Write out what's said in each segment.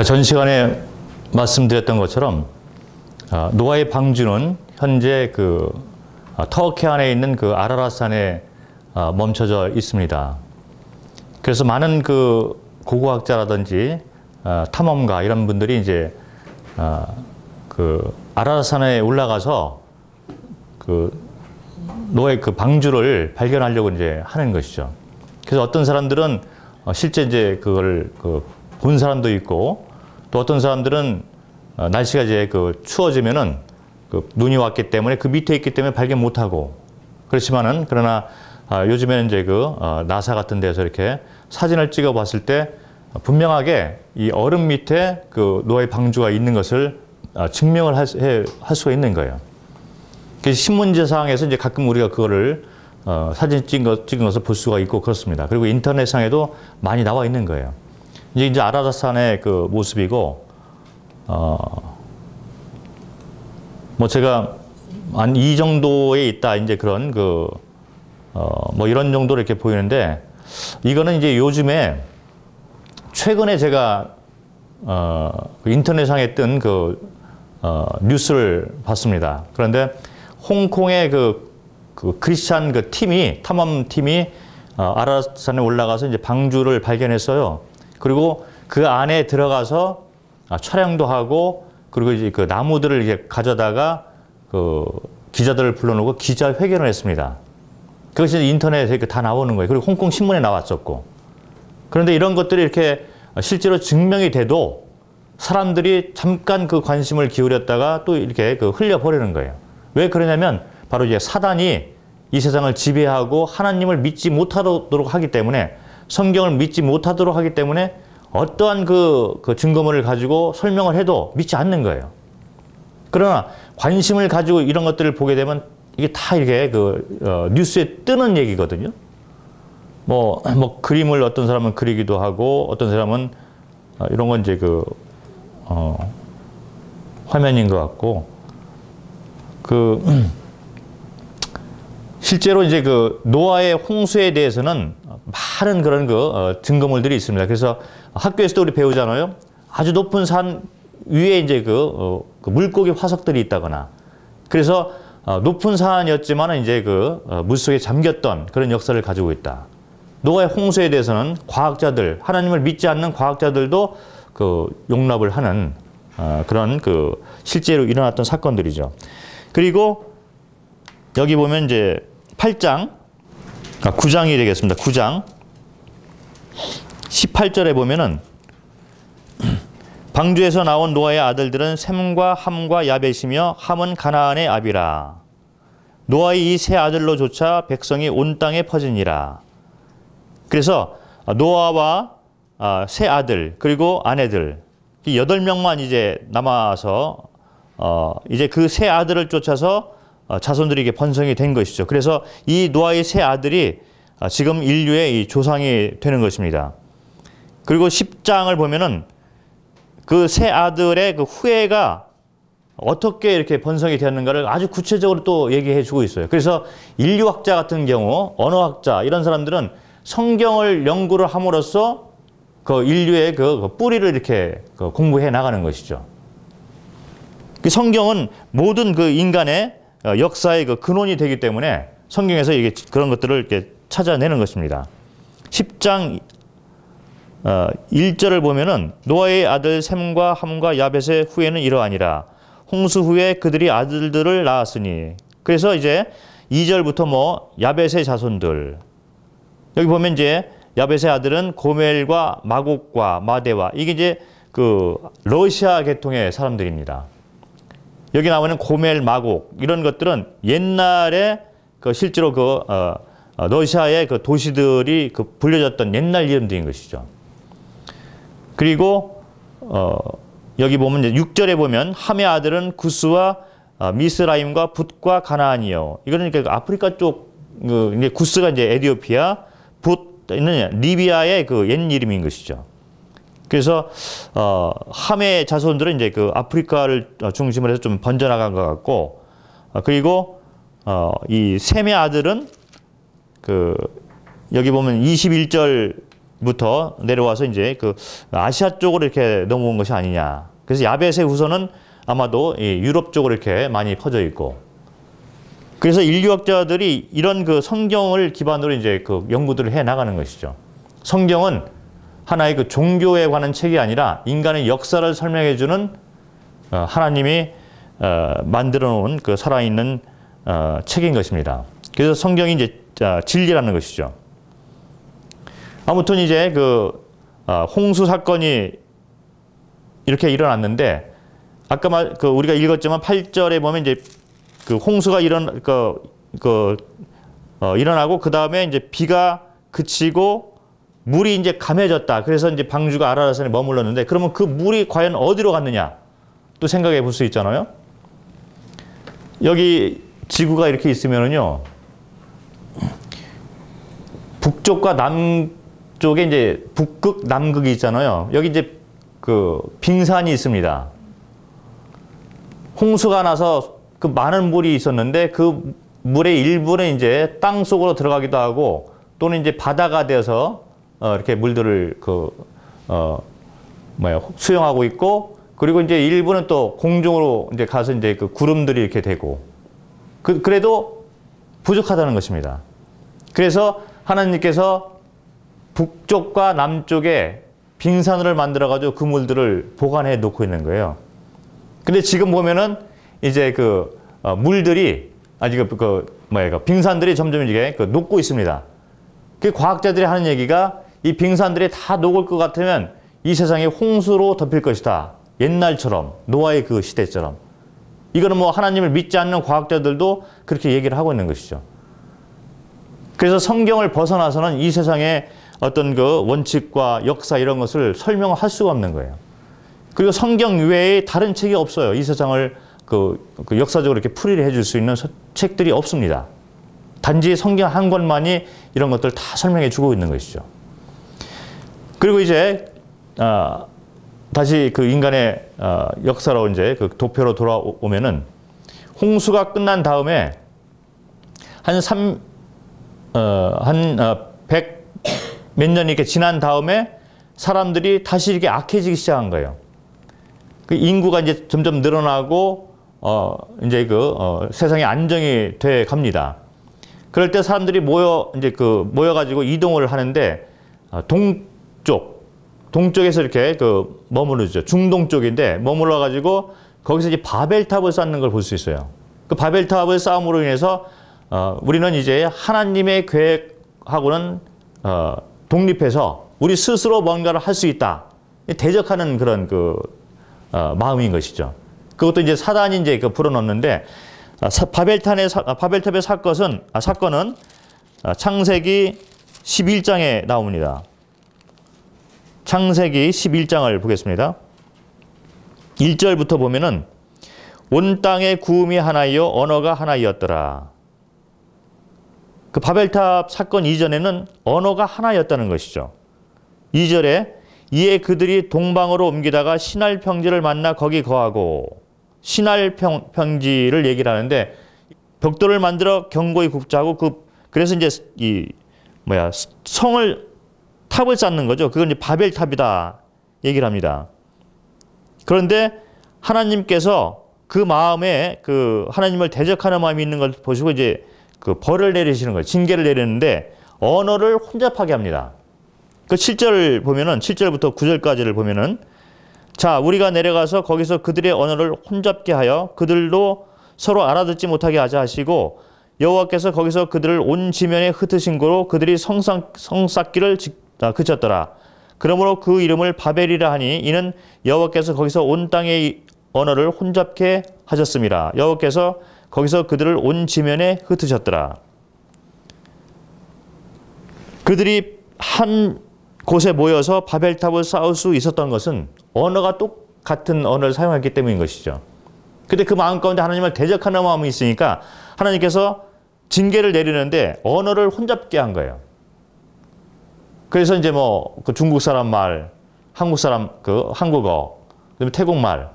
전 시간에 말씀드렸던 것처럼 노아의 방주는 현재 터키 안에 있는 아라랏산에 멈춰져 있습니다. 그래서 많은 고고학자라든지 탐험가 이런 분들이 이제 아라랏산에 올라가서 노아의 방주를 발견하려고 이제 하는 것이죠. 그래서 어떤 사람들은 실제 이제 그걸 본 사람도 있고, 또 어떤 사람들은 날씨가 이제 추워지면은 눈이 왔기 때문에 그 밑에 있기 때문에 발견 못하고, 그렇지만은 그러나 요즘에는 이제 나사 같은 데서 이렇게 사진을 찍어 봤을 때 분명하게 이 얼음 밑에 노아의 방주가 있는 것을 증명을 할 수가 있는 거예요. 그래서 신문지상에서 이제 가끔 우리가 그거를 사진 찍은 것을 볼 수가 있고 그렇습니다. 그리고 인터넷상에도 많이 나와 있는 거예요. 이제 아라랏산의 모습이고, 제가 한 이 정도에 있다, 이제 그런 이런 정도로 이렇게 보이는데, 이거는 이제 요즘에 최근에 제가 인터넷상에 뜬 뉴스를 봤습니다. 그런데 홍콩의 크리스찬 탐험팀이 아라랏산에 올라가서 이제 방주를 발견했어요. 그리고 그 안에 들어가서 촬영도 하고, 그리고 이제 나무들을 이제 가져다가 기자들을 불러놓고 기자회견을 했습니다. 그것이 인터넷에 다 나오는 거예요. 그리고 홍콩 신문에 나왔었고. 그런데 이런 것들이 이렇게 실제로 증명이 돼도 사람들이 잠깐 관심을 기울였다가 또 이렇게 흘려버리는 거예요. 왜 그러냐면 바로 이제 사단이 이 세상을 지배하고 하나님을 믿지 못하도록 하기 때문에, 성경을 믿지 못하도록 하기 때문에 어떠한 증거물을 가지고 설명을 해도 믿지 않는 거예요. 그러나 관심을 가지고 이런 것들을 보게 되면 이게 다 이렇게 뉴스에 뜨는 얘기거든요. 그림을 어떤 사람은 그리기도 하고, 어떤 사람은 이런 건 이제 화면인 것 같고, 실제로 이제 노아의 홍수에 대해서는 많은 그런 증거물들이 있습니다. 그래서 학교에서도 우리 배우잖아요. 아주 높은 산 위에 이제 물고기 화석들이 있다거나, 그래서 높은 산이었지만 이제 물속에 잠겼던 그런 역사를 가지고 있다. 노아의 홍수에 대해서는 과학자들, 하나님을 믿지 않는 과학자들도 용납을 하는 그런 실제로 일어났던 사건들이죠. 그리고 여기 보면 이제 8장, 9장이 되겠습니다. 9장 18절에 보면은 방주에서 나온 노아의 아들들은 셈과 함과 야벳이며, 함은 가나안의 아비라. 노아의 이 세 아들로조차 백성이 온 땅에 퍼지니라. 그래서 노아와 세 아들 그리고 아내들, 이 8명만 이제 남아서 이제 그 세 아들을 쫓아서 자손들에게 번성이 된 것이죠. 그래서 이 노아의 세 아들이 지금 인류의 이 조상이 되는 것입니다. 그리고 10장을 보면은 그 세 아들의 후예가 어떻게 이렇게 번성이 되었는가를 아주 구체적으로 또 얘기해 주고 있어요. 그래서 인류학자 같은 경우, 언어학자 이런 사람들은 성경을 연구를 함으로써 인류의 뿌리를 이렇게 공부해 나가는 것이죠. 성경은 모든 인간의 역사의 근원이 되기 때문에 성경에서 이게 그런 것들을 이렇게 찾아내는 것입니다. 10장 1절을 보면은 노아의 아들 셈과 함과 야벳의 후예는 이러하니라. 홍수 후에 그들이 아들들을 낳았으니. 그래서 이제 2절부터 야벳의 자손들. 여기 보면 이제 야벳의 아들은 고멜과 마곡과 마대와, 이게 이제 러시아 계통의 사람들입니다. 여기 나오는 고멜, 마곡 이런 것들은 옛날에 실제로 러시아의 도시들이 불려졌던 옛날 이름들인 것이죠. 그리고 여기 보면 이제 6절에 보면 함의 아들은 구스와 미스라임과 붓과 가나안이요. 이거는 아프리카 쪽, 이제 구스가 이제 에티오피아, 붓는 리비아의 옛 이름인 것이죠. 그래서 함의 자손들은 이제 아프리카를 중심으로 해서 좀 번져나간 것 같고, 그리고 이 셈의 아들은 여기 보면 21절 부터 내려와서 이제 그 아시아 쪽으로 이렇게 넘어온 것이 아니냐. 그래서 야벳의 후손은 아마도 이 유럽 쪽으로 이렇게 많이 퍼져 있고. 그래서 인류학자들이 이런 그 성경을 기반으로 이제 그 연구들을 해 나가는 것이죠. 성경은 하나의 그 종교에 관한 책이 아니라 인간의 역사를 설명해 주는 하나님이 만들어 놓은 그 살아있는 책인 것입니다. 그래서 성경이 이제 진리라는 것이죠. 아무튼 이제 그 홍수 사건이 이렇게 일어났는데 아까 우리가 읽었지만 8절에 보면 이제 그 홍수가 일어나고 그 다음에 이제 비가 그치고 물이 이제 감해졌다. 그래서 이제 방주가 아라랏산에 머물렀는데 그러면 그 물이 과연 어디로 갔느냐? 또 생각해 볼 수 있잖아요. 여기 지구가 이렇게 있으면은요. 북쪽과 남쪽에 이제 북극, 남극이 있잖아요. 여기 이제 그 빙산이 있습니다. 홍수가 나서 그 많은 물이 있었는데 그 물의 일부는 이제 땅 속으로 들어가기도 하고 또는 이제 바다가 되어서 이렇게 물들을 수용하고 있고 그리고 이제 일부는 또 공중으로 이제 가서 이제 그 구름들이 이렇게 되고 그래도 부족하다는 것입니다. 그래서 하나님께서 북쪽과 남쪽에 빙산을 만들어가지고 그 물들을 보관해 놓고 있는 거예요. 근데 지금 보면은 이제 그 물들이 아직 빙산들이 점점 이게 녹고 있습니다. 그 과학자들이 하는 얘기가 이 빙산들이 다 녹을 것 같으면 이 세상이 홍수로 덮일 것이다. 옛날처럼 노아의 그 시대처럼. 이거는 뭐 하나님을 믿지 않는 과학자들도 그렇게 얘기를 하고 있는 것이죠. 그래서 성경을 벗어나서는 이 세상의 어떤 그 원칙과 역사 이런 것을 설명할 수가 없는 거예요. 그리고 성경 외에 다른 책이 없어요. 이 세상을 그 역사적으로 이렇게 풀이를 해줄 수 있는 책들이 없습니다. 단지 성경 한 권만이 이런 것들 다 설명해 주고 있는 것이죠. 그리고 이제 다시 그 인간의 역사로 이제 그 도표로 돌아오면은 홍수가 끝난 다음에 한 100 몇 년이 이렇게 지난 다음에 사람들이 다시 이렇게 악해지기 시작한 거예요. 그 인구가 이제 점점 늘어나고 이제 세상이 안정이 돼 갑니다. 그럴 때 사람들이 모여가지고 이동을 하는데 동쪽에서 이렇게 머무르죠. 중동 쪽인데 머물러가지고 거기서 이제 바벨탑을 쌓는 걸 볼 수 있어요. 그 바벨탑을 쌓음으로 인해서 우리는 이제 하나님의 계획하고는 독립해서 우리 스스로 뭔가를 할 수 있다. 대적하는 그런 마음인 것이죠. 그것도 이제 사단이 이제 불어넣는데 바벨탑의 사건은 창세기 11장에 나옵니다. 창세기 11장을 보겠습니다. 1절부터 보면은 온 땅에 구음이 하나이요 언어가 하나이었더라. 그 바벨탑 사건 이전에는 언어가 하나였다는 것이죠. 2절에 이에 그들이 동방으로 옮기다가 신할 평지를 만나 거기 거하고 신할 평지를 얘기를 하는데 벽돌을 만들어 견고히 굽자 하고 그래서 이제 탑을 쌓는 거죠. 그건 이제 바벨탑이다 얘기를 합니다. 그런데 하나님께서 그 마음에 하나님을 대적하는 마음이 있는 걸 보시고 이제 벌을 내리시는 거예요. 징계를 내리는데 언어를 혼잡하게 합니다. 7절을 보면은 7절부터 9절까지를 보면은 자 우리가 내려가서 거기서 그들의 언어를 혼잡게 하여 그들도 서로 알아듣지 못하게 하자 하시고 여호와께서 거기서 그들을 온 지면에 흩으신 고로 그들이 성쌓기를 그쳤더라. 그러므로 그 이름을 바벨이라 하니 이는 여호와께서 거기서 온 땅의 언어를 혼잡게 하셨습니다. 여호와께서 거기서 그들을 온 지면에 흩으셨더라. 그들이 한 곳에 모여서 바벨탑을 쌓을 수 있었던 것은 언어가 똑같은 언어를 사용했기 때문인 것이죠. 근데 그 마음 가운데 하나님을 대적하는 마음이 있으니까 하나님께서 징계를 내리는데 언어를 혼잡게 한 거예요. 그래서 이제 중국 사람 말, 한국 사람 한국어, 그다음에 태국 말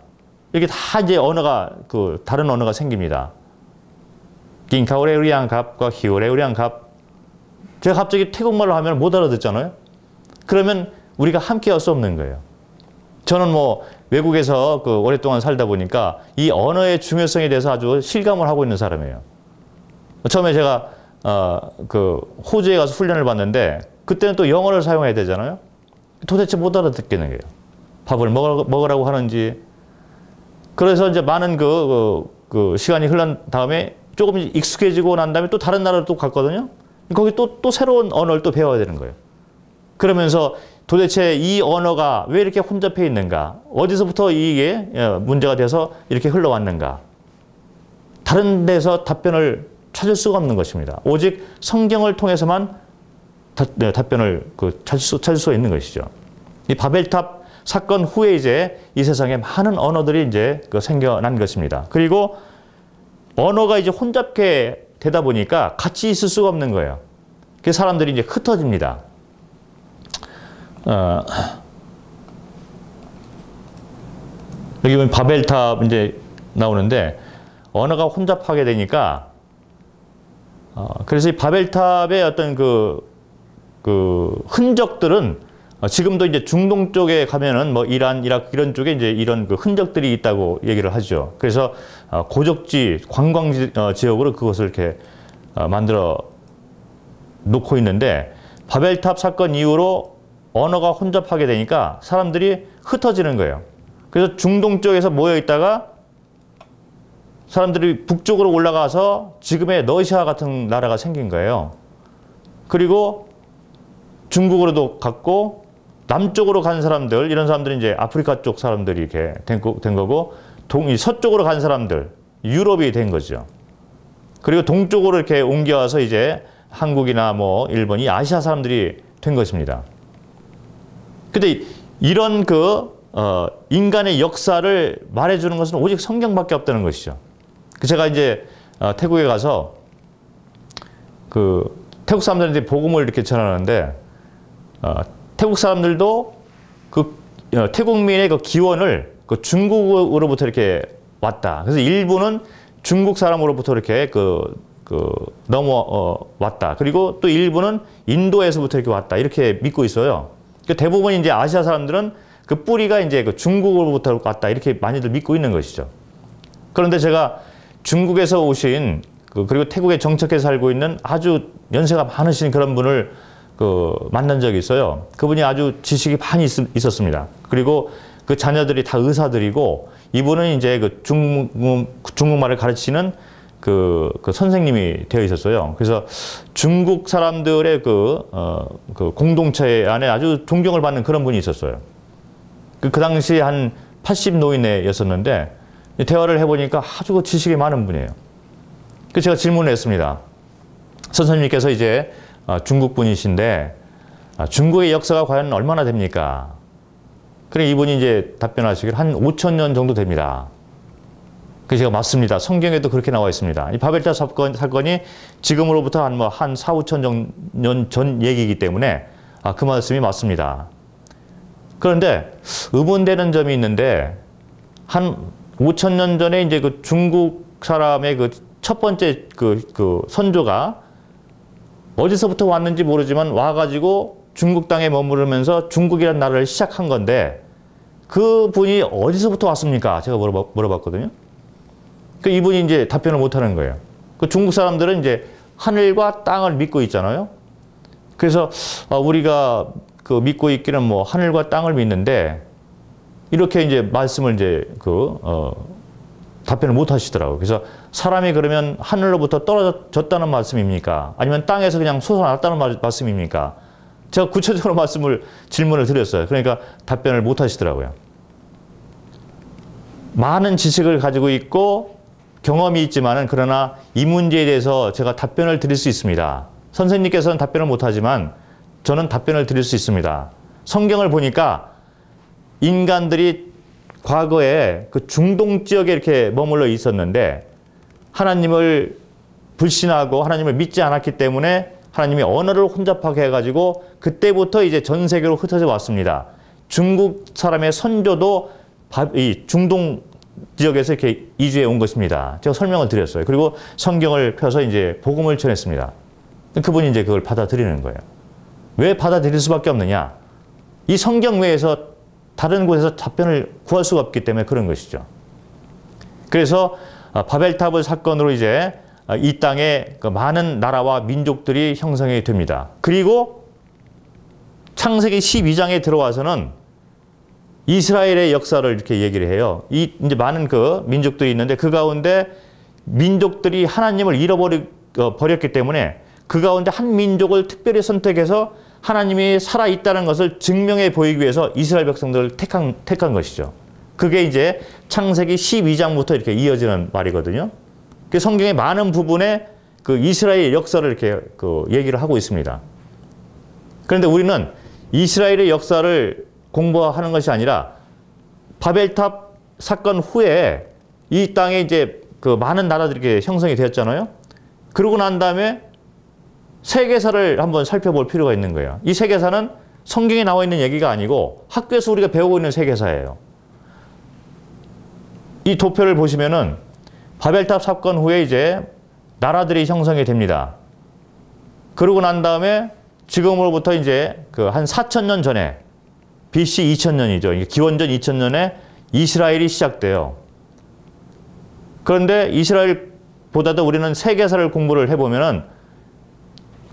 이렇게 다 이제 언어가 다른 언어가 생깁니다. 긴카오레우리안 갑과 히오레우리안 갑. 제가 갑자기 태국말로 하면 못 알아듣잖아요. 그러면 우리가 함께 할 수 없는 거예요. 저는 뭐 외국에서 오랫동안 살다 보니까 이 언어의 중요성에 대해서 아주 실감을 하고 있는 사람이에요. 처음에 제가 호주에 가서 훈련을 받는데 그때는 또 영어를 사용해야 되잖아요. 도대체 못 알아듣겠는 거예요. 밥을 먹으라고 하는지. 그래서 이제 많은 시간이 흘른 다음에 조금 익숙해지고 난 다음에 또 다른 나라로 또 갔거든요. 거기 또 새로운 언어를 또 배워야 되는 거예요. 그러면서 도대체 이 언어가 왜 이렇게 혼잡해 있는가? 어디서부터 이게 문제가 돼서 이렇게 흘러왔는가? 다른 데서 답변을 찾을 수가 없는 것입니다. 오직 성경을 통해서만 답변을 찾을 수가 있는 것이죠. 이 바벨탑 사건 후에 이제 이 세상에 많은 언어들이 이제 생겨난 것입니다. 그리고 언어가 이제 혼잡게 되다 보니까 같이 있을 수가 없는 거예요. 그래서 사람들이 이제 흩어집니다. 여기 보면 바벨탑 이제 나오는데 언어가 혼잡하게 되니까 그래서 이 바벨탑의 어떤 흔적들은 지금도 이제 중동 쪽에 가면은 뭐 이란, 이라크 이런 쪽에 이제 이런 흔적들이 있다고 얘기를 하죠. 그래서 고적지, 관광지 지역으로 그것을 이렇게 만들어 놓고 있는데 바벨탑 사건 이후로 언어가 혼잡하게 되니까 사람들이 흩어지는 거예요. 그래서 중동 쪽에서 모여 있다가 사람들이 북쪽으로 올라가서 지금의 러시아 같은 나라가 생긴 거예요. 그리고 중국으로도 갔고 남쪽으로 간 사람들, 이런 사람들이 이제 아프리카 쪽 사람들이 이렇게 된 거고 서쪽으로 간 사람들, 유럽이 된 거죠. 그리고 동쪽으로 이렇게 옮겨와서 이제 한국이나 뭐 일본이 아시아 사람들이 된 것입니다. 근데 이런 인간의 역사를 말해주는 것은 오직 성경밖에 없다는 것이죠. 제가 이제 태국에 가서 태국 사람들한테 복음을 이렇게 전하는데 태국 사람들도 태국민의 기원을 중국으로부터 이렇게 왔다. 그래서 일부는 중국 사람으로부터 이렇게 넘어왔다. 그리고 또 일부는 인도에서부터 이렇게 왔다. 이렇게 믿고 있어요. 대부분 이제 아시아 사람들은 뿌리가 이제 중국으로부터 왔다. 이렇게 많이들 믿고 있는 것이죠. 그런데 제가 중국에서 오신 그리고 태국에 정착해서 살고 있는 아주 연세가 많으신 그런 분을 만난 적이 있어요. 그분이 아주 지식이 많이 있었습니다. 그리고 그 자녀들이 다 의사들이고 이분은 이제 중국말을 가르치는 선생님이 되어 있었어요. 그래서 중국 사람들의 공동체 안에 아주 존경을 받는 그런 분이 있었어요. 그 당시 한 80 노인네였었는데 대화를 해보니까 아주 지식이 많은 분이에요. 그래서 제가 질문을 했습니다. 선생님께서 이제 중국 분이신데 중국의 역사가 과연 얼마나 됩니까? 그래 이분이 이제 답변하시기를 한 5,000년 정도 됩니다. 그래서 제가 맞습니다. 성경에도 그렇게 나와 있습니다. 이 바벨탑 사건이 지금으로부터 한 4, 5천 년 전 얘기이기 때문에 그 말씀이 맞습니다. 그런데 의문되는 점이 있는데 한 5,000년 전에 이제 중국 사람의 첫 번째 선조가 어디서부터 왔는지 모르지만 와가지고 중국 땅에 머무르면서 중국이라는 나라를 시작한 건데 그 분이 어디서부터 왔습니까? 제가 물어봤거든요. 이분이 이제 답변을 못 하는 거예요. 중국 사람들은 이제 하늘과 땅을 믿고 있잖아요. 그래서 우리가 믿고 있기는 뭐 하늘과 땅을 믿는데 이렇게 이제 말씀을 이제 답변을 못 하시더라고요. 그래서 사람이 그러면 하늘로부터 떨어졌다는 말씀입니까? 아니면 땅에서 그냥 솟아났다는 말씀입니까? 제가 구체적으로 질문을 드렸어요. 그러니까 답변을 못 하시더라고요. 많은 지식을 가지고 있고 경험이 있지만은 그러나 이 문제에 대해서 제가 답변을 드릴 수 있습니다. 선생님께서는 답변을 못 하지만 저는 답변을 드릴 수 있습니다. 성경을 보니까 인간들이 과거에 중동 지역에 이렇게 머물러 있었는데 하나님을 불신하고 하나님을 믿지 않았기 때문에 하나님이 언어를 혼잡하게 해가지고 그때부터 이제 전 세계로 흩어져 왔습니다. 중국 사람의 선조도 이 중동 지역에서 이렇게 이주해 온 것입니다. 제가 설명을 드렸어요. 그리고 성경을 펴서 이제 복음을 전했습니다. 그분이 이제 그걸 받아들이는 거예요. 왜 받아들일 수밖에 없느냐? 이 성경 외에서 다른 곳에서 답변을 구할 수가 없기 때문에 그런 것이죠. 그래서 바벨탑을 사건으로 이제 이 땅에 그 많은 나라와 민족들이 형성이 됩니다. 그리고 창세기 12장에 들어와서는 이스라엘의 역사를 이렇게 얘기를 해요. 이제 많은 그 민족들이 있는데 그 가운데 민족들이 하나님을 잃어버렸기 때문에 그 가운데 한 민족을 특별히 선택해서 하나님이 살아있다는 것을 증명해 보이기 위해서 이스라엘 백성들을 택한 것이죠. 그게 이제 창세기 12장부터 이렇게 이어지는 말이거든요. 그 성경의 많은 부분에 그 이스라엘의 역사를 이렇게 그 얘기를 하고 있습니다. 그런데 우리는 이스라엘의 역사를 공부하는 것이 아니라 바벨탑 사건 후에 이 땅에 이제 그 많은 나라들이 이렇게 형성이 되었잖아요. 그러고 난 다음에 세계사를 한번 살펴볼 필요가 있는 거예요. 이 세계사는 성경에 나와 있는 얘기가 아니고 학교에서 우리가 배우고 있는 세계사예요. 이 도표를 보시면은 바벨탑 사건 후에 이제 나라들이 형성이 됩니다. 그러고 난 다음에 지금으로부터 이제 그 한 4,000년 전에 BC 2000년이죠. 기원전 2000년에 이스라엘이 시작돼요. 그런데 이스라엘보다도 우리는 세계사를 공부를 해보면은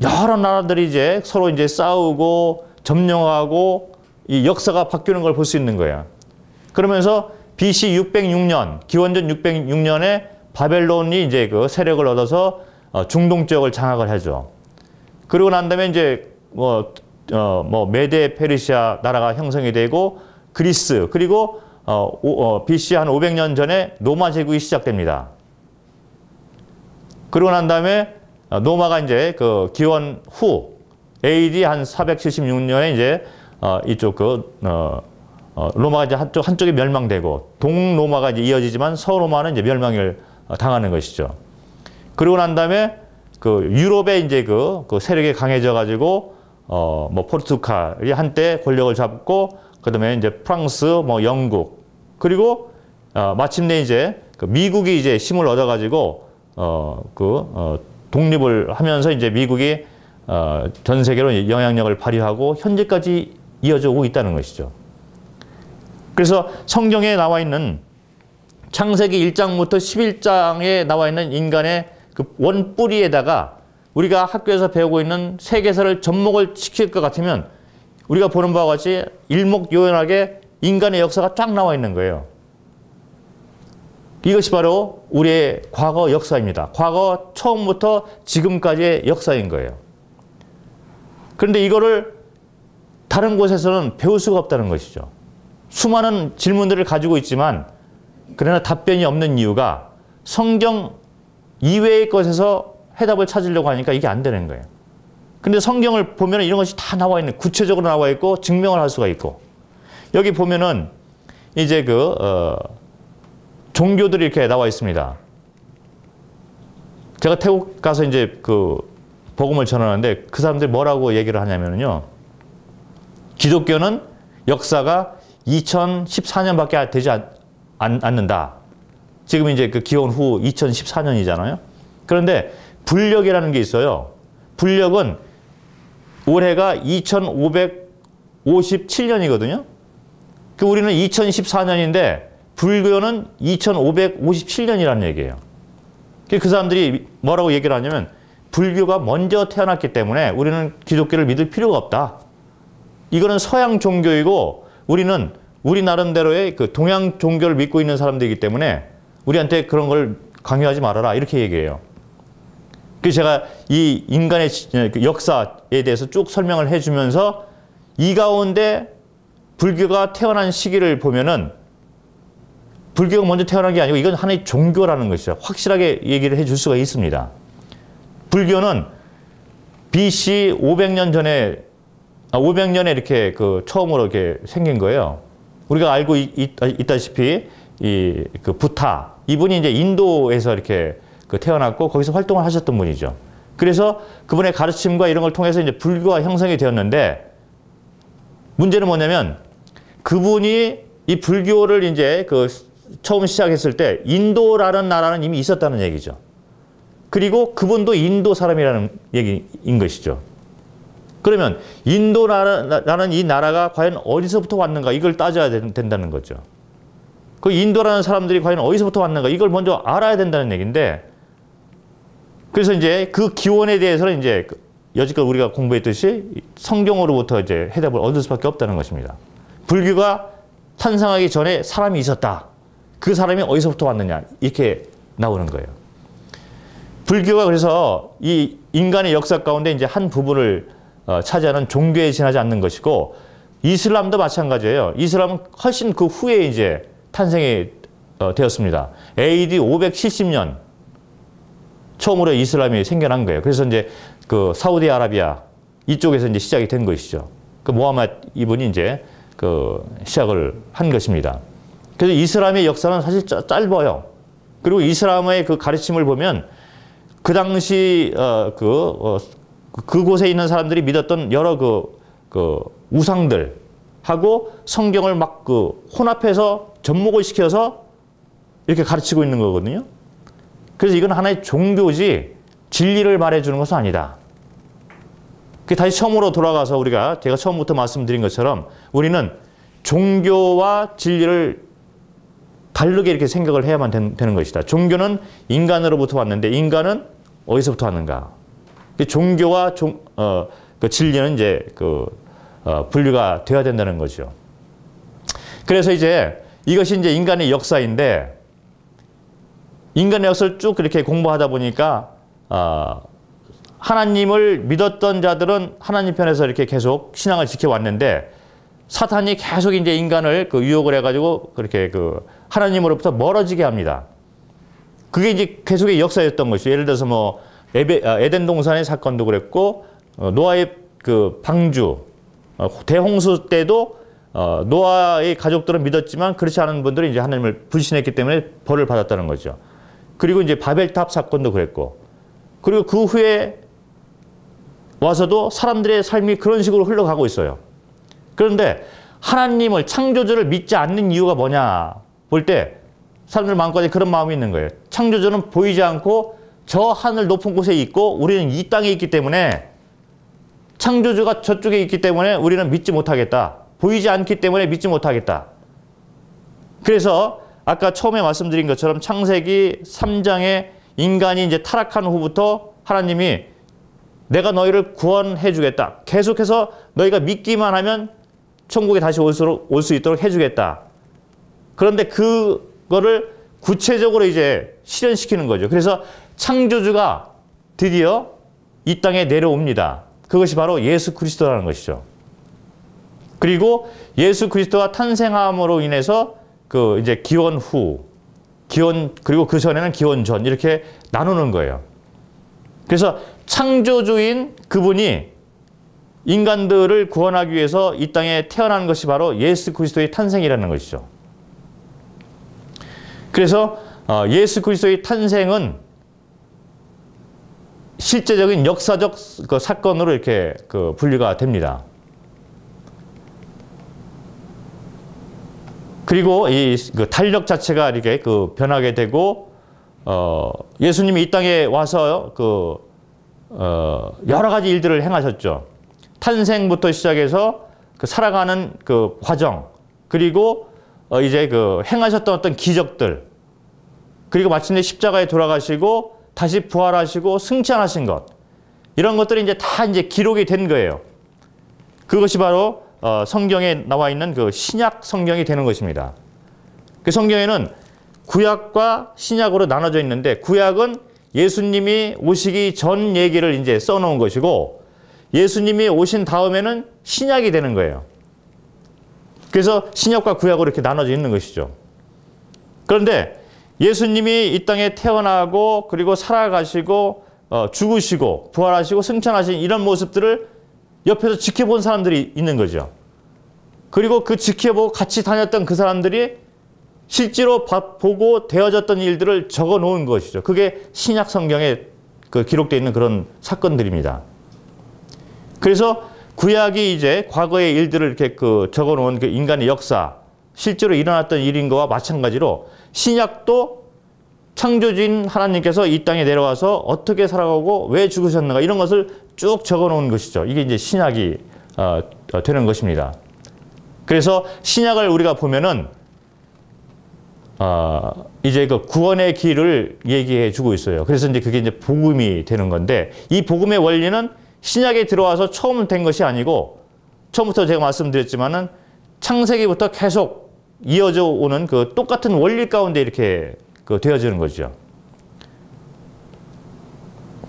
여러 나라들이 이제 서로 이제 싸우고 점령하고 이 역사가 바뀌는 걸 볼 수 있는 거예요. 그러면서 BC 606년, 기원전 606년에 바벨론이 이제 그 세력을 얻어서 중동 지역을 장악을 하죠. 그리고 난 다음에 이제 메데 페르시아 나라가 형성이 되고 그리스 그리고 BC 한 500년 전에 로마 제국이 시작됩니다. 그리고 난 다음에 로마가 이제 그 기원 후 AD 한 476년에 이제 이쪽 로마가 이제 한쪽이 멸망되고 동로마가 이제 이어지지만 서로마는 이제 멸망을 당하는 것이죠. 그리고 난 다음에 그 유럽에 이제 그 세력이 강해져 가지고 포르투갈이 한때 권력을 잡고 그다음에 이제 프랑스, 영국 그리고 마침내 이제 그 미국이 이제 힘을 얻어 가지고 독립을 하면서 이제 미국이 전 세계로 영향력을 발휘하고 현재까지 이어져 오고 있다는 것이죠. 그래서 성경에 나와 있는 창세기 1장부터 11장에 나와 있는 인간의 그 원뿌리에다가 우리가 학교에서 배우고 있는 세계사를 접목을 시킬 것 같으면 우리가 보는 바와 같이 일목요연하게 인간의 역사가 쫙 나와 있는 거예요. 이것이 바로 우리의 과거 역사입니다. 과거 처음부터 지금까지의 역사인 거예요. 그런데 이거를 다른 곳에서는 배울 수가 없다는 것이죠. 수많은 질문들을 가지고 있지만 그러나 답변이 없는 이유가 성경 이외의 것에서 해답을 찾으려고 하니까 이게 안 되는 거예요. 근데 성경을 보면 이런 것이 다 나와 있는, 구체적으로 나와 있고 증명을 할 수가 있고, 여기 보면은 이제 종교들이 이렇게 나와 있습니다. 제가 태국 가서 이제 복음을 전하는데 그 사람들이 뭐라고 얘기를 하냐면요. 기독교는 역사가 2014년밖에 되지 않는다. 지금 이제 기원 후 2014년이잖아요. 그런데 불력이라는 게 있어요. 불력은 올해가 2557년이거든요. 우리는 2014년인데 불교는 2557년이라는 얘기예요. 그 사람들이 뭐라고 얘기를 하냐면 불교가 먼저 태어났기 때문에 우리는 기독교를 믿을 필요가 없다. 이거는 서양 종교이고 우리는 우리 나름대로의 동양 종교를 믿고 있는 사람들이기 때문에 우리한테 그런 걸 강요하지 말아라. 이렇게 얘기해요. 그래서 제가 이 인간의 역사에 대해서 쭉 설명을 해주면서 이 가운데 불교가 태어난 시기를 보면은 불교가 먼저 태어난 게 아니고 이건 하나의 종교라는 것이죠. 확실하게 얘기를 해줄 수가 있습니다. 불교는 BC 500년 전에 500년에 이렇게 처음으로 이렇게 생긴 거예요. 우리가 알고 있다시피 부타 이분이 이제 인도에서 이렇게 태어났고 거기서 활동을 하셨던 분이죠. 그래서 그분의 가르침과 이런 걸 통해서 이제 불교가 형성이 되었는데 문제는 뭐냐면 그분이 이 불교를 이제 처음 시작했을 때 인도라는 나라는 이미 있었다는 얘기죠. 그리고 그분도 인도 사람이라는 얘기인 것이죠. 그러면 인도라는 이 나라가 과연 어디서부터 왔는가 이걸 따져야 된다는 거죠. 그 인도라는 사람들이 과연 어디서부터 왔는가 이걸 먼저 알아야 된다는 얘기인데, 그래서 이제 그 기원에 대해서는 이제 여지껏 우리가 공부했듯이 성경으로부터 이제 해답을 얻을 수밖에 없다는 것입니다. 불교가 탄생하기 전에 사람이 있었다. 그 사람이 어디서부터 왔느냐 이렇게 나오는 거예요. 불교가 그래서 이 인간의 역사 가운데 이제 한 부분을 차지하는 종교에 지나지 않는 것이고, 이슬람도 마찬가지예요. 이슬람은 훨씬 그 후에 이제 탄생이 되었습니다. AD 570년 처음으로 이슬람이 생겨난 거예요. 그래서 이제 그 사우디아라비아 이쪽에서 이제 시작이 된 것이죠. 그 모하메드 이분이 이제 그 시작을 한 것입니다. 그래서 이슬람의 역사는 사실 짧아요. 그리고 이슬람의 그 가르침을 보면 그 당시 그곳에 있는 사람들이 믿었던 여러 그 우상들하고 성경을 막 그 혼합해서 접목을 시켜서 이렇게 가르치고 있는 거거든요. 그래서 이건 하나의 종교지 진리를 말해주는 것은 아니다. 다시 처음으로 돌아가서 제가 처음부터 말씀드린 것처럼 우리는 종교와 진리를 다르게 이렇게 생각을 해야만 되는 것이다. 종교는 인간으로부터 왔는데 인간은 어디서부터 왔는가? 종교와 그 진리는 이제 분류가 되어야 된다는 거죠. 그래서 이제 이것이 이제 인간의 역사인데, 인간의 역사를 쭉 이렇게 공부하다 보니까 하나님을 믿었던 자들은 하나님 편에서 이렇게 계속 신앙을 지켜왔는데, 사탄이 계속 이제 인간을 유혹을 해가지고 그렇게 하나님으로부터 멀어지게 합니다. 그게 이제 계속의 역사였던 것이죠. 예를 들어서 뭐 에덴 동산의 사건도 그랬고, 노아의 그 방주, 대홍수 때도 노아의 가족들은 믿었지만 그렇지 않은 분들은 이제 하나님을 불신했기 때문에 벌을 받았다는 거죠. 그리고 이제 바벨탑 사건도 그랬고, 그리고 그 후에 와서도 사람들의 삶이 그런 식으로 흘러가고 있어요. 그런데 하나님을, 창조주를 믿지 않는 이유가 뭐냐 볼 때 사람들 마음까지 그런 마음이 있는 거예요. 창조주는 보이지 않고 저 하늘 높은 곳에 있고 우리는 이 땅에 있기 때문에, 창조주가 저쪽에 있기 때문에 우리는 믿지 못하겠다. 보이지 않기 때문에 믿지 못하겠다. 그래서 아까 처음에 말씀드린 것처럼 창세기 3장에 인간이 이제 타락한 후부터 하나님이 내가 너희를 구원해 주겠다. 계속해서 너희가 믿기만 하면 천국에 다시 올 수 있도록 해주겠다. 그런데 그거를 구체적으로 이제 실현시키는 거죠. 그래서 창조주가 드디어 이 땅에 내려옵니다. 그것이 바로 예수 그리스도라는 것이죠. 그리고 예수 그리스도가 탄생함으로 인해서 이제 기원 후, 그리고 그 전에는 기원 전, 이렇게 나누는 거예요. 그래서 창조주인 그분이 인간들을 구원하기 위해서 이 땅에 태어난 것이 바로 예수 그리스도의 탄생이라는 것이죠. 그래서 예수 그리스도의 탄생은 실제적인 역사적 사건으로 이렇게 분류가 됩니다. 그리고 이 달력 자체가 이렇게 변하게 되고, 예수님이 이 땅에 와서 여러 가지 일들을 행하셨죠. 탄생부터 시작해서 살아가는 과정, 그리고 이제 행하셨던 어떤 기적들, 그리고 마침내 십자가에 돌아가시고 다시 부활하시고 승천하신 것, 이런 것들이 이제 다 이제 기록이 된 거예요. 그것이 바로 성경에 나와 있는 신약 성경이 되는 것입니다. 그 성경에는 구약과 신약으로 나눠져 있는데, 구약은 예수님이 오시기 전 얘기를 이제 써놓은 것이고, 예수님이 오신 다음에는 신약이 되는 거예요. 그래서 신약과 구약으로 이렇게 나눠져 있는 것이죠. 그런데 예수님이 이 땅에 태어나고, 그리고 살아가시고, 죽으시고, 부활하시고, 승천하신 이런 모습들을 옆에서 지켜본 사람들이 있는 거죠. 그리고 그 지켜보고 같이 다녔던 그 사람들이 실제로 보고 되어졌던 일들을 적어 놓은 것이죠. 그게 신약 성경에 기록되어 있는 그런 사건들입니다. 그래서 구약이 이제 과거의 일들을 이렇게 적어 놓은 인간의 역사, 실제로 일어났던 일인 거와 마찬가지로 신약도 창조주인 하나님께서 이 땅에 내려와서 어떻게 살아가고 왜 죽으셨는가, 이런 것을 쭉 적어 놓은 것이죠. 이게 이제 신약이 되는 것입니다. 그래서 신약을 우리가 보면은 이제 그 구원의 길을 얘기해 주고 있어요. 그래서 이제 그게 이제 복음이 되는 건데, 이 복음의 원리는 신약에 들어와서 처음 된 것이 아니고, 처음부터 제가 말씀드렸지만은 창세기부터 계속 이어져 오는 그 똑같은 원리 가운데 이렇게 되어지는 거죠.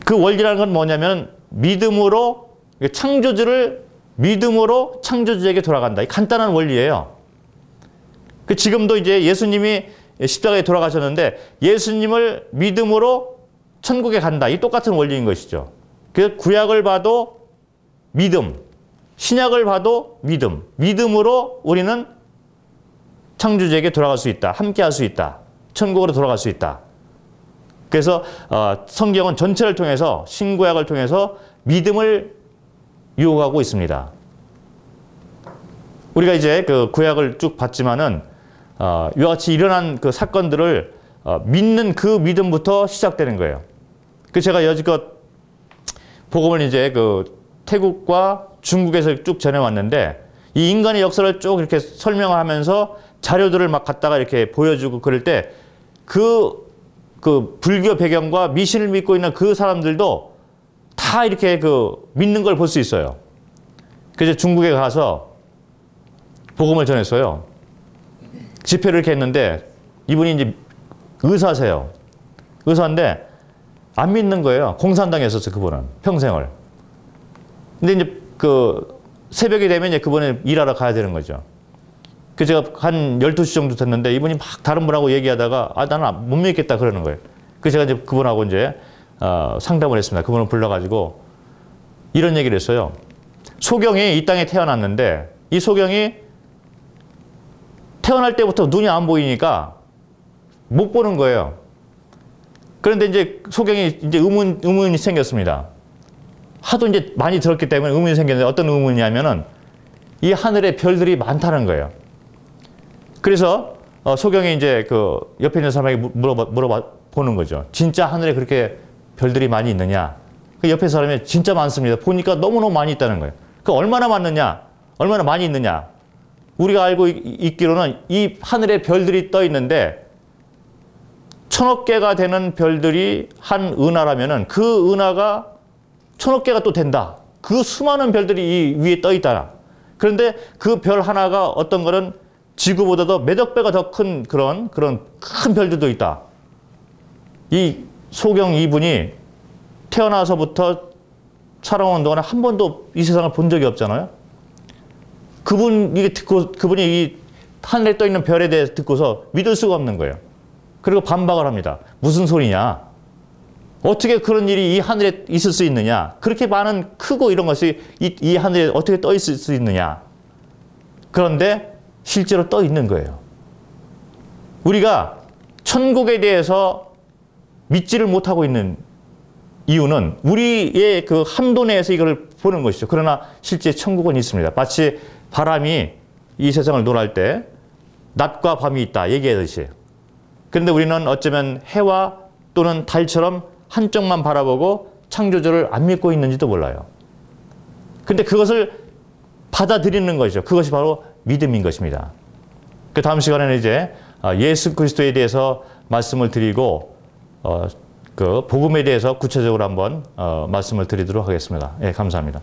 그 원리라는 건 뭐냐면 믿음으로 창조주를 믿음으로 창조주에게 돌아간다. 이 간단한 원리예요. 지금도 이제 예수님이 십자가에 돌아가셨는데 예수님을 믿음으로 천국에 간다. 이 똑같은 원리인 것이죠. 그 구약을 봐도 믿음, 신약을 봐도 믿음, 믿음으로 우리는 창조주에게 돌아갈 수 있다. 함께 할 수 있다. 천국으로 돌아갈 수 있다. 그래서 성경은 전체를 통해서 신구약을 통해서 믿음을 유혹하고 있습니다. 우리가 이제 그 구약을 쭉 봤지만은 이와 같이 일어난 그 사건들을 믿는 그 믿음부터 시작되는 거예요. 그래서 제가 여지껏 복음을 이제 그 태국과 중국에서 쭉 전해왔는데 이 인간의 역사를 쭉 이렇게 설명하면서 자료들을 막 갖다가 이렇게 보여주고 그럴 때 그 불교 배경과 미신을 믿고 있는 그 사람들도 다 이렇게 그 믿는 걸 볼 수 있어요. 그래서 중국에 가서 복음을 전했어요. 집회를 이렇게 했는데 이분이 이제 의사세요. 의사인데 안 믿는 거예요. 공산당에 있었어요, 그분은. 평생을. 근데 이제 그 새벽이 되면 이제 그분은 일하러 가야 되는 거죠. 그래서 제가 한 12시 정도 됐는데 이분이 막 다른 분하고 얘기하다가 나는 못 믿겠다 그러는 거예요. 그래서 제가 이제 그분하고 이제 상담을 했습니다. 그분을 불러가지고 이런 얘기를 했어요. 소경이 이 땅에 태어났는데 이 소경이 태어날 때부터 눈이 안 보이니까 못 보는 거예요. 그런데 이제 소경이 이제 의문이 생겼습니다. 하도 이제 많이 들었기 때문에 의문이 생겼는데 어떤 의문이냐면은 이 하늘에 별들이 많다는 거예요. 그래서 소경이 이제 그 옆에 있는 사람에게 물어봐 보는 거죠. 진짜 하늘에 그렇게 별들이 많이 있느냐? 그 옆에 사람이 진짜 많습니다. 보니까 너무너무 많이 있다는 거예요. 그 얼마나 많느냐? 얼마나 많이 있느냐? 우리가 알고 있기로는 이 하늘에 별들이 떠 있는데 1000억 개가 되는 별들이 한 은하라면은 그 은하가 1000억 개가 또 된다. 그 수많은 별들이 이 위에 떠 있다. 그런데 그 별 하나가 어떤 거는 지구보다도 몇억 배가 더 큰 그런 큰 별들도 있다. 이 소경 이분이 태어나서부터 살아온 동안에 한 번도 이 세상을 본 적이 없잖아요. 그분이 이 하늘에 떠 있는 별에 대해서 듣고서 믿을 수가 없는 거예요. 그리고 반박을 합니다. 무슨 소리냐? 어떻게 그런 일이 이 하늘에 있을 수 있느냐? 그렇게 많은 크고 이런 것이 이 하늘에 어떻게 떠 있을 수 있느냐? 그런데 실제로 떠 있는 거예요. 우리가 천국에 대해서 믿지를 못하고 있는 이유는 우리의 그 함도 내에서 이걸 보는 것이죠. 그러나 실제 천국은 있습니다. 마치 바람이 이 세상을 논할 때 낮과 밤이 있다 얘기하듯이. 그런데 우리는 어쩌면 해와 또는 달처럼 한쪽만 바라보고 창조주를 안 믿고 있는지도 몰라요. 근데 그것을 받아들이는 것이죠. 그것이 바로 믿음인 것입니다. 그 다음 시간에는 이제 예수 그리스도에 대해서 말씀을 드리고 그 복음에 대해서 구체적으로 한번 말씀을 드리도록 하겠습니다. 예, 감사합니다.